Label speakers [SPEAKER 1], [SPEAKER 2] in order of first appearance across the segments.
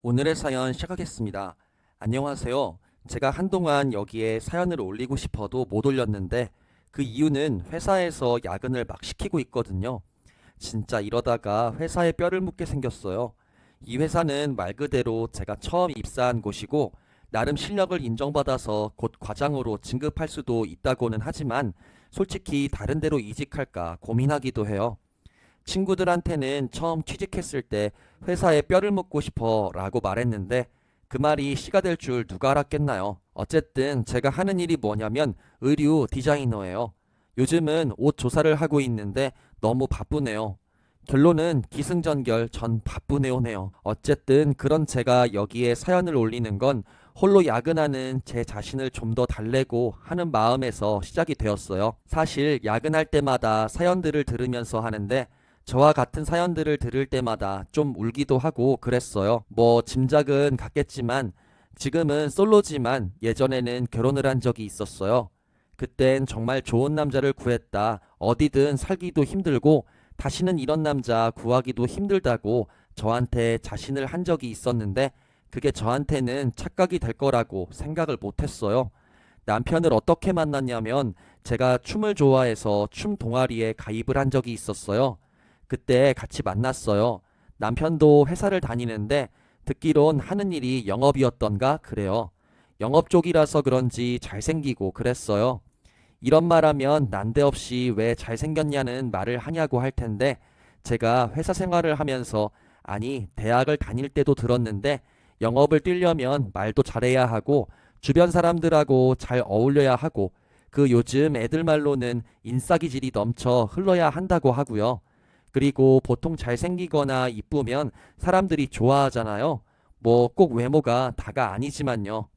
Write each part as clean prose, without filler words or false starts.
[SPEAKER 1] 오늘의 사연 시작하겠습니다. 안녕하세요. 제가 한동안 여기에 사연을 올리고 싶어도 못 올렸는데 그 이유는 회사에서 야근을 막 시키고 있거든요. 진짜 이러다가 회사에 뼈를 묻게 생겼어요. 이 회사는 말 그대로 제가 처음 입사한 곳이고 나름 실력을 인정받아서 곧 과장으로 진급할 수도 있다고는 하지만 솔직히 다른 데로 이직할까 고민하기도 해요. 친구들한테는 처음 취직했을 때 회사에 뼈를 묻고 싶어 라고 말했는데 그 말이 씨가 될 줄 누가 알았겠나요? 어쨌든 제가 하는 일이 뭐냐면 의류 디자이너예요. 요즘은 옷 조사를 하고 있는데 너무 바쁘네요. 결론은 기승전결 전 바쁘네요네요. 어쨌든 그런 제가 여기에 사연을 올리는 건 홀로 야근하는 제 자신을 좀 더 달래고 하는 마음에서 시작이 되었어요. 사실 야근할 때마다 사연들을 들으면서 하는데 저와 같은 사연들을 들을 때마다 좀 울기도 하고 그랬어요. 뭐 짐작은 갔겠지만 지금은 솔로지만 예전에는 결혼을 한 적이 있었어요. 그땐 정말 좋은 남자를 구했다. 어디든 살기도 힘들고 다시는 이런 남자 구하기도 힘들다고 저한테 자신을 한 적이 있었는데 그게 저한테는 착각이 될 거라고 생각을 못했어요. 남편을 어떻게 만났냐면 제가 춤을 좋아해서 춤 동아리에 가입을 한 적이 있었어요. 그때 같이 만났어요. 남편도 회사를 다니는데 듣기론 하는 일이 영업이었던가 그래요. 영업 쪽이라서 그런지 잘생기고 그랬어요. 이런 말하면 난데없이 왜 잘생겼냐는 말을 하냐고 할 텐데 제가 회사 생활을 하면서 아니 대학을 다닐 때도 들었는데 영업을 뛰려면 말도 잘해야 하고 주변 사람들하고 잘 어울려야 하고 그 요즘 애들 말로는 인싸기질이 넘쳐 흘러야 한다고 하고요. 그리고 보통 잘생기거나 이쁘면 사람들이 좋아하잖아요. 뭐 꼭 외모가 다가 아니지만요.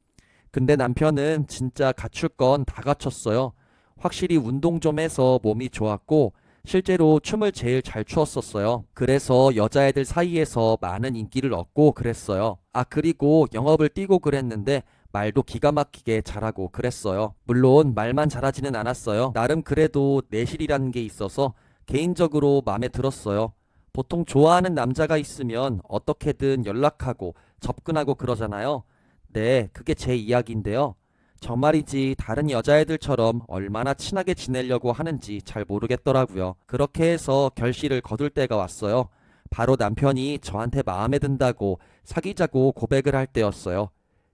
[SPEAKER 1] 근데 남편은 진짜 갖출 건 다 갖췄어요. 확실히 운동 좀 해서 몸이 좋았고 실제로 춤을 제일 잘 추었었어요. 그래서 여자애들 사이에서 많은 인기를 얻고 그랬어요. 아, 그리고 영업을 뛰고 그랬는데 말도 기가 막히게 잘하고 그랬어요. 물론 말만 잘하지는 않았어요. 나름 그래도 내실이라는 게 있어서 개인적으로 마음에 들었어요. 보통 좋아하는 남자가 있으면 어떻게든 연락하고 접근하고 그러잖아요. 네, 그게 제 이야기인데요. 정말이지 다른 여자애들처럼 얼마나 친하게 지내려고 하는지 잘 모르겠더라고요. 그렇게 해서 결실을 거둘 때가 왔어요. 바로 남편이 저한테 마음에 든다고 사귀자고 고백을 할 때였어요.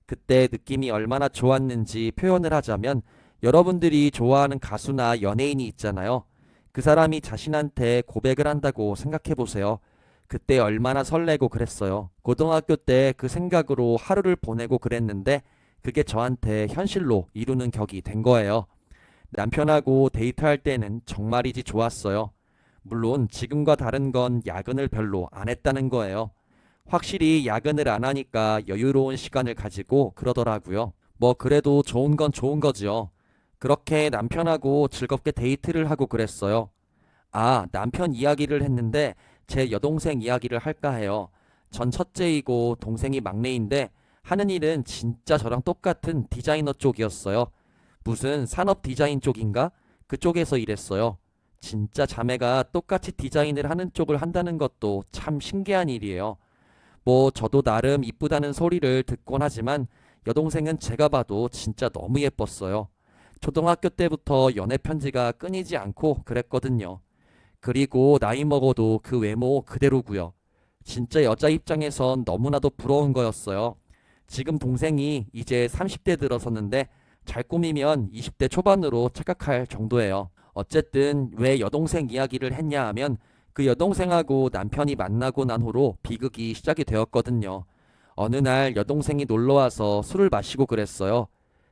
[SPEAKER 1] 그때 느낌이 얼마나 좋았는지 표현을 하자면 여러분들이 좋아하는 가수나 연예인이 있잖아요. 그 사람이 자신한테 고백을 한다고 생각해 보세요. 그때 얼마나 설레고 그랬어요. 고등학교 때 그 생각으로 하루를 보내고 그랬는데 그게 저한테 현실로 이루는 격이 된 거예요. 남편하고 데이트할 때는 정말이지 좋았어요. 물론 지금과 다른 건 야근을 별로 안 했다는 거예요. 확실히 야근을 안 하니까 여유로운 시간을 가지고 그러더라고요. 뭐 그래도 좋은 건 좋은 거지요. 그렇게 남편하고 즐겁게 데이트를 하고 그랬어요. 아, 남편 이야기를 했는데 제 여동생 이야기를 할까 해요. 전 첫째이고 동생이 막내인데 하는 일은 진짜 저랑 똑같은 디자이너 쪽이었어요. 무슨 산업 디자인 쪽인가? 그쪽에서 일했어요. 진짜 자매가 똑같이 디자인을 하는 쪽을 한다는 것도 참 신기한 일이에요. 뭐 저도 나름 이쁘다는 소리를 듣곤 하지만 여동생은 제가 봐도 진짜 너무 예뻤어요. 초등학교 때부터 연애 편지가 끊이지 않고 그랬거든요. 그리고 나이 먹어도 그 외모 그대로고요. 진짜 여자 입장에선 너무나도 부러운 거였어요. 지금 동생이 이제 30대 들어섰는데 잘 꾸미면 20대 초반으로 착각할 정도예요. 어쨌든 왜 여동생 이야기를 했냐 하면 그 여동생하고 남편이 만나고 난 후로 비극이 시작이 되었거든요. 어느 날 여동생이 놀러와서 술을 마시고 그랬어요.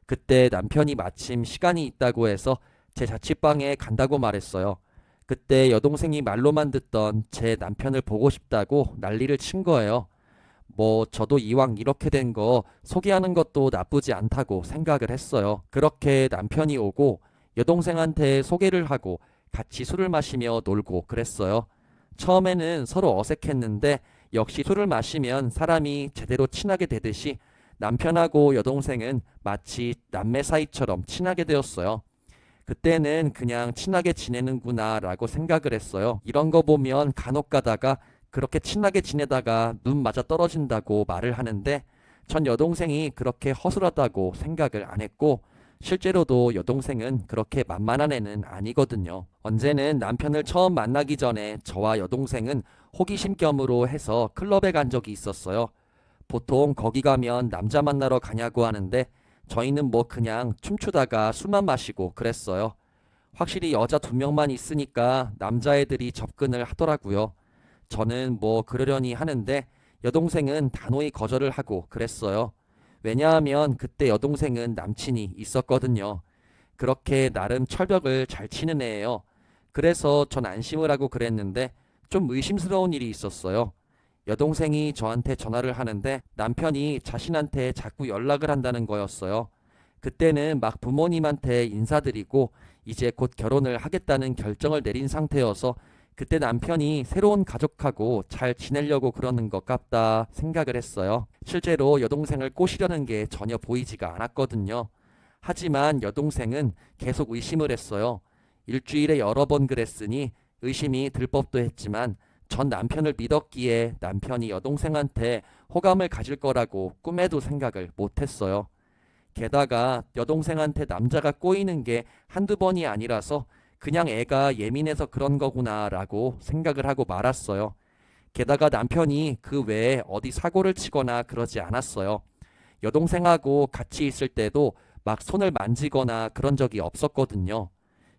[SPEAKER 1] 그때 남편이 마침 시간이 있다고 해서 제 자취방에 간다고 말했어요. 그때 여동생이 말로만 듣던 제 남편을 보고 싶다고 난리를 친 거예요. 뭐 저도 이왕 이렇게 된 거 소개하는 것도 나쁘지 않다고 생각을 했어요. 그렇게 남편이 오고 여동생한테 소개를 하고 같이 술을 마시며 놀고 그랬어요. 처음에는 서로 어색했는데 역시 술을 마시면 사람이 제대로 친하게 되듯이 남편하고 여동생은 마치 남매 사이처럼 친하게 되었어요. 그때는 그냥 친하게 지내는구나 라고 생각을 했어요. 이런 거 보면 간혹 가다가 그렇게 친하게 지내다가 눈 맞아 떨어진다고 말을 하는데 전 여동생이 그렇게 허술하다고 생각을 안 했고 실제로도 여동생은 그렇게 만만한 애는 아니거든요. 언제는 남편을 처음 만나기 전에 저와 여동생은 호기심 겸으로 해서 클럽에 간 적이 있었어요. 보통 거기 가면 남자 만나러 가냐고 하는데 저희는 뭐 그냥 춤추다가 술만 마시고 그랬어요. 확실히 여자 두 명만 있으니까 남자애들이 접근을 하더라고요. 저는 뭐 그러려니 하는데 여동생은 단호히 거절을 하고 그랬어요. 왜냐하면 그때 여동생은 남친이 있었거든요. 그렇게 나름 철벽을 잘 치는 애예요. 그래서 전 안심을 하고 그랬는데 좀 의심스러운 일이 있었어요. 여동생이 저한테 전화를 하는데 남편이 자신한테 자꾸 연락을 한다는 거였어요. 그때는 막 부모님한테 인사드리고 이제 곧 결혼을 하겠다는 결정을 내린 상태여서 그때 남편이 새로운 가족하고 잘 지내려고 그러는 것 같다 생각을 했어요. 실제로 여동생을 꼬시려는 게 전혀 보이지가 않았거든요. 하지만 여동생은 계속 의심을 했어요. 일주일에 여러 번 그랬으니 의심이 들 법도 했지만 전 남편을 믿었기에 남편이 여동생한테 호감을 가질 거라고 꿈에도 생각을 못했어요. 게다가 여동생한테 남자가 꼬이는 게 한두 번이 아니라서 그냥 애가 예민해서 그런 거구나라고 생각을 하고 말았어요. 게다가 남편이 그 외에 어디 사고를 치거나 그러지 않았어요. 여동생하고 같이 있을 때도 막 손을 만지거나 그런 적이 없었거든요.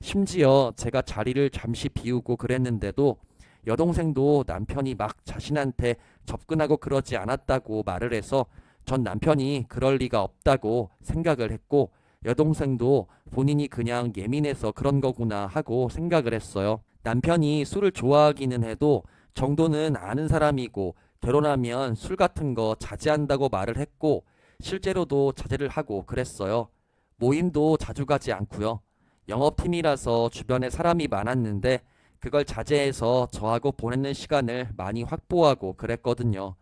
[SPEAKER 1] 심지어 제가 자리를 잠시 비우고 그랬는데도 여동생도 남편이 막 자신한테 접근하고 그러지 않았다고 말을 해서 전 남편이 그럴 리가 없다고 생각을 했고 여동생도 본인이 그냥 예민해서 그런 거구나 하고 생각을 했어요. 남편이 술을 좋아하기는 해도 정도는 아는 사람이고 결혼하면 술 같은 거 자제한다고 말을 했고 실제로도 자제를 하고 그랬어요. 모임도 자주 가지 않고요. 영업팀이라서 주변에 사람이 많았는데 그걸 자제해서 저하고 보내는 시간을 많이 확보하고 그랬거든요.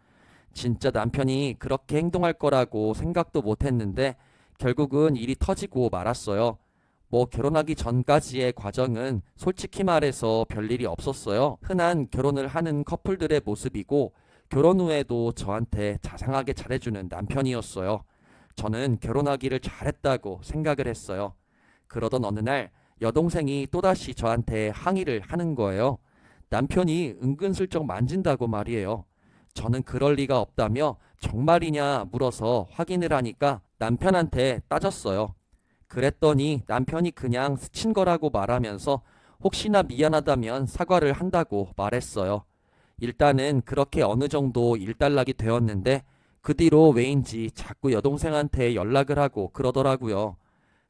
[SPEAKER 1] 진짜 남편이 그렇게 행동할 거라고 생각도 못 했는데 결국은 일이 터지고 말았어요. 뭐 결혼하기 전까지의 과정은 솔직히 말해서 별일이 없었어요. 흔한 결혼을 하는 커플들의 모습이고 결혼 후에도 저한테 자상하게 잘해주는 남편이었어요. 저는 결혼하기를 잘했다고 생각을 했어요. 그러던 어느 날 여동생이 또다시 저한테 항의를 하는 거예요. 남편이 은근슬쩍 만진다고 말이에요. 저는 그럴 리가 없다며 정말이냐 물어서 확인을 하니까 남편한테 따졌어요. 그랬더니 남편이 그냥 스친 거라고 말하면서 혹시나 미안하다면 사과를 한다고 말했어요. 일단은 그렇게 어느 정도 일단락이 되었는데 그 뒤로 왜인지 자꾸 여동생한테 연락을 하고 그러더라고요.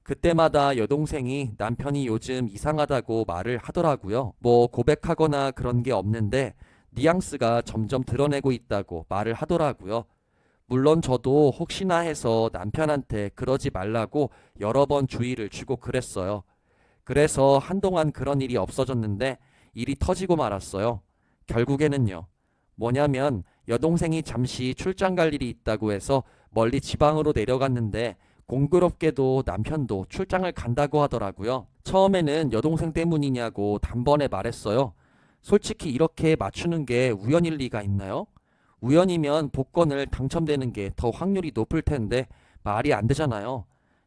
[SPEAKER 1] 그때마다 여동생이 남편이 요즘 이상하다고 말을 하더라고요. 뭐 고백하거나 그런 게 없는데 뉘앙스가 점점 드러내고 있다고 말을 하더라고요. 물론 저도 혹시나 해서 남편한테 그러지 말라고 여러 번 주의를 주고 그랬어요. 그래서 한동안 그런 일이 없어졌는데 일이 터지고 말았어요. 결국에는요. 뭐냐면 여동생이 잠시 출장 갈 일이 있다고 해서 멀리 지방으로 내려갔는데 공교롭게도 남편도 출장을 간다고 하더라고요. 처음에는 여동생 때문이냐고 단번에 말했어요. 솔직히 이렇게 맞추는 게 우연일 리가 있나요? 우연이면 복권을 당첨되는 게 더 확률이 높을 텐데 말이 안 되잖아요.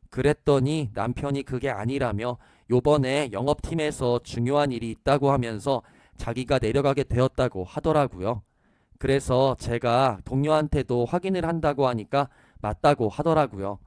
[SPEAKER 1] 그랬더니 남편이 그게 아니라며 요번에 영업팀에서 중요한 일이 있다고 하면서 자기가 내려가게 되었다고 하더라고요. 그래서 제가 동료한테도 확인을 한다고 하니까 맞다고 하더라고요.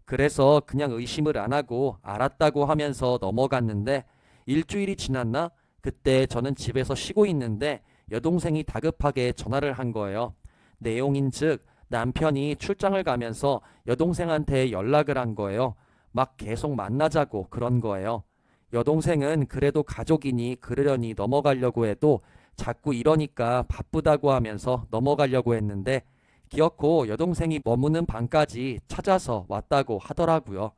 [SPEAKER 1] 그래서 그냥 의심을 안 하고 알았다고 하면서 넘어갔는데 일주일이 지났나? 그때 저는 집에서 쉬고 있는데 여동생이 다급하게 전화를 한 거예요. 내용인즉 남편이 출장을 가면서 여동생한테 연락을 한 거예요. 막 계속 만나자고 그런 거예요. 여동생은 그래도 가족이니 그러려니 넘어가려고 해도 자꾸 이러니까 바쁘다고 하면서 넘어가려고 했는데 기어코 여동생이 머무는 방까지 찾아서 왔다고 하더라고요.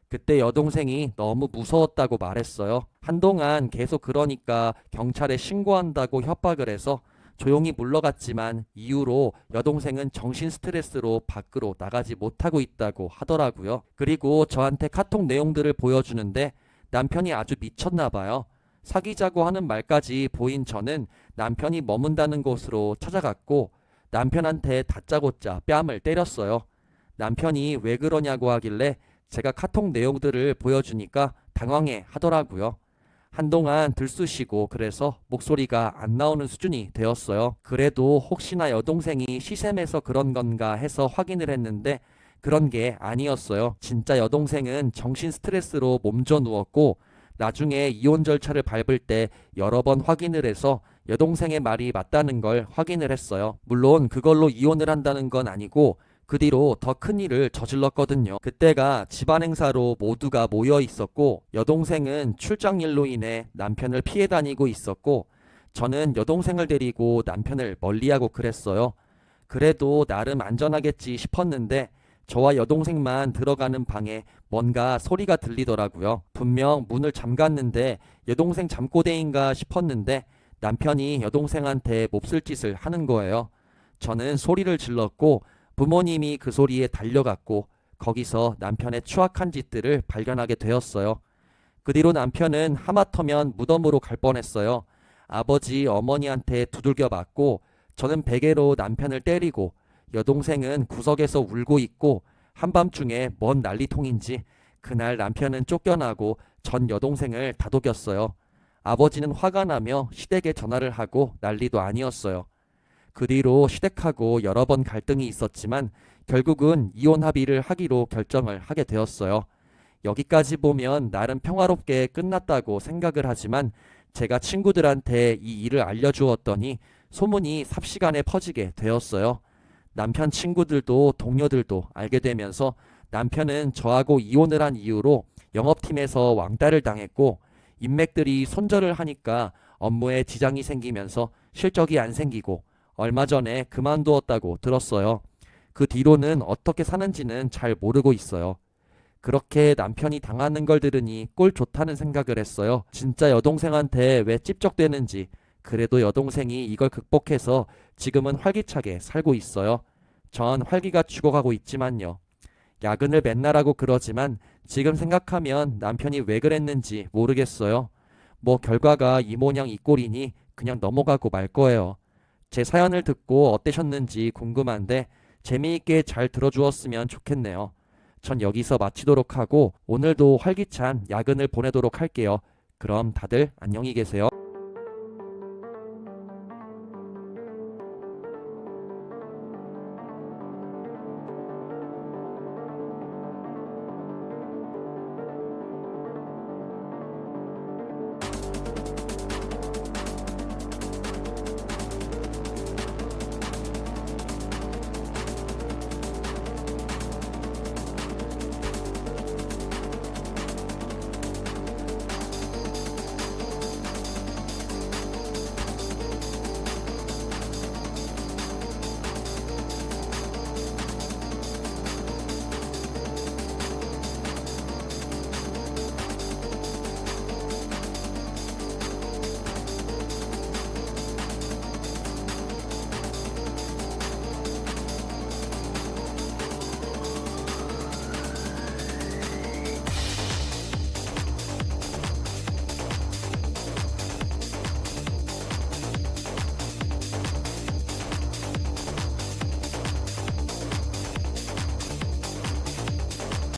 [SPEAKER 1] 그때 여동생이 너무 무서웠다고 말했어요. 한동안 계속 그러니까 경찰에 신고한다고 협박을 해서 조용히 물러갔지만 이후로 여동생은 정신 스트레스로 밖으로 나가지 못하고 있다고 하더라고요. 그리고 저한테 카톡 내용들을 보여주는데 남편이 아주 미쳤나 봐요. 사귀자고 하는 말까지 보인 저는 남편이 머문다는 곳으로 찾아갔고 남편한테 다짜고짜 뺨을 때렸어요. 남편이 왜 그러냐고 하길래 제가 카톡 내용들을 보여주니까 당황해 하더라고요. 한동안 들쑤시고 그래서 목소리가 안 나오는 수준이 되었어요. 그래도 혹시나 여동생이 시샘해서 그런 건가 해서 확인을 했는데 그런 게 아니었어요. 진짜 여동생은 정신 스트레스로 몸져 누웠고 나중에 이혼 절차를 밟을 때 여러 번 확인을 해서 여동생의 말이 맞다는 걸 확인을 했어요. 물론 그걸로 이혼을 한다는 건 아니고 그 뒤로 더 큰 일을 저질렀거든요. 그때가 집안 행사로 모두가 모여 있었고 여동생은 출장 일로 인해 남편을 피해 다니고 있었고 저는 여동생을 데리고 남편을 멀리하고 그랬어요. 그래도 나름 안전하겠지 싶었는데 저와 여동생만 들어가는 방에 뭔가 소리가 들리더라고요. 분명 문을 잠갔는데 여동생 잠꼬대인가 싶었는데 남편이 여동생한테 몹쓸 짓을 하는 거예요. 저는 소리를 질렀고 부모님이 그 소리에 달려갔고 거기서 남편의 추악한 짓들을 발견하게 되었어요. 그 뒤로 남편은 하마터면 무덤으로 갈 뻔했어요. 아버지, 어머니한테 두들겨 맞고 저는 베개로 남편을 때리고 여동생은 구석에서 울고 있고 한밤중에 뭔 난리통인지 그날 남편은 쫓겨나고 전 여동생을 다독였어요. 아버지는 화가 나며 시댁에 전화를 하고 난리도 아니었어요. 그 뒤로 시댁하고 여러 번 갈등이 있었지만 결국은 이혼 합의를 하기로 결정을 하게 되었어요. 여기까지 보면 나름 평화롭게 끝났다고 생각을 하지만 제가 친구들한테 이 일을 알려주었더니 소문이 삽시간에 퍼지게 되었어요. 남편 친구들도 동료들도 알게 되면서 남편은 저하고 이혼을 한 이유로 영업팀에서 왕따를 당했고 인맥들이 손절을 하니까 업무에 지장이 생기면서 실적이 안 생기고 얼마 전에 그만두었다고 들었어요. 그 뒤로는 어떻게 사는지는 잘 모르고 있어요. 그렇게 남편이 당하는 걸 들으니 꼴 좋다는 생각을 했어요. 진짜 여동생한테 왜 찝적대는지. 그래도 여동생이 이걸 극복해서 지금은 활기차게 살고 있어요. 전 활기가 죽어가고 있지만요. 야근을 맨날 하고 그러지만 지금 생각하면 남편이 왜 그랬는지 모르겠어요. 뭐 결과가 이 모양 이 꼴이니 그냥 넘어가고 말 거예요. 제 사연을 듣고 어떠셨는지 궁금한데 재미있게 잘 들어주었으면 좋겠네요. 전 여기서 마치도록 하고 오늘도 활기찬 야근을 보내도록 할게요. 그럼 다들 안녕히 계세요.